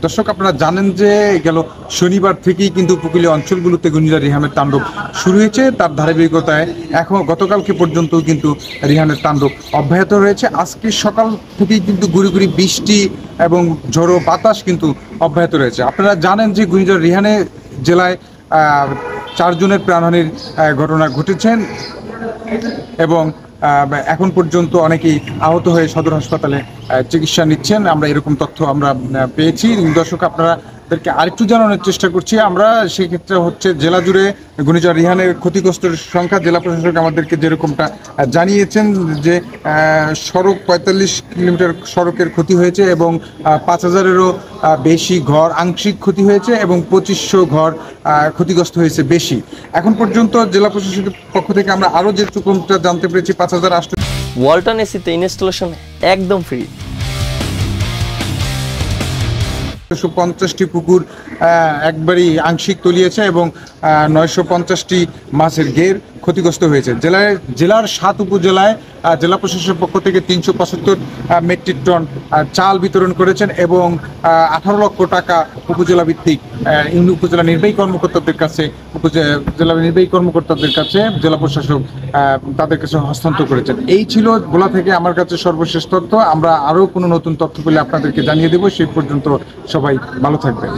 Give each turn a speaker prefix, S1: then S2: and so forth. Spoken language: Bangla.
S1: দর্শক, আপনারা জানেন যে গেল শনিবার থেকেই কিন্তু উপকূলীয় অঞ্চলগুলোতে ঘূর্ণিঝড় রিহামের তাণ্ডব শুরু হয়েছে। তার ধারাবাহিকতায় এখন গতকালকে পর্যন্ত কিন্তু রিহানের তাণ্ডব অব্যাহত রয়েছে। আজকে সকাল থেকেই কিন্তু গুড়ি গুড়ি বৃষ্টি এবং ঝড়ো বাতাস কিন্তু অব্যাহত রয়েছে। আপনারা জানেন যে ঘূর্ণিঝড় রিহানে জেলায় 4 জনের প্রাণহানির ঘটনা ঘটেছেন এবং এখন পর্যন্ত অনেকেই আহত হয়ে সদর হাসপাতালে চিকিৎসা নিচ্ছেন। আমরা এরকম তথ্য আমরা পেয়েছি। দর্শক, আপনাদেরকে আরেকটু জানানোর চেষ্টা করছি। আমরা সেক্ষেত্রে হচ্ছে জেলা জুড়ে ঘূর্ণিঝড় রিহানের ক্ষতিগ্রস্তের সংখ্যা জেলা প্রশাসক আমাদেরকে যেরকমটা জানিয়েছেন যে সড়ক 45 কিলোমিটার সড়কের ক্ষতি হয়েছে এবং 5000-এরও বেশি ঘর আংশিক ক্ষতি হয়েছে এবং 2500 ঘর ক্ষতিগ্রস্ত হয়েছে বেশি। এখন পর্যন্ত জেলা প্রশাসকের পক্ষ থেকে আমরা আরও যেটুকুটা জানতে পেরেছি 5008
S2: ওয়ালটন এসিতে ইনস্টলেশন একদম ফ্রি।
S1: 50টি পুকুর একবারই আংশিক তলিয়েছে এবং 950টি মাছের ঘের ক্ষতিগ্রস্ত হয়েছে। জেলার 7 উপজেলায় জেলা প্রশাসনের পক্ষ থেকে 375 মেট্রিক টন চাল বিতরণ করেছেন এবং 18 লক্ষ টাকা উপজেলা ভিত্তিক উপজেলা নির্বাহী কর্মকর্তাদের কাছে জেলা নির্বাহী কর্মকর্তাদের কাছে জেলা প্রশাসক তাদের কাছে হস্তান্তর করেছেন। এই ছিল ভোলা থেকে আমার কাছে সর্বশেষ তথ্য। আমরা আরও কোনো নতুন তথ্য পেলে আপনাদেরকে জানিয়ে দেব। সেই পর্যন্ত সবাই ভালো থাকবেন।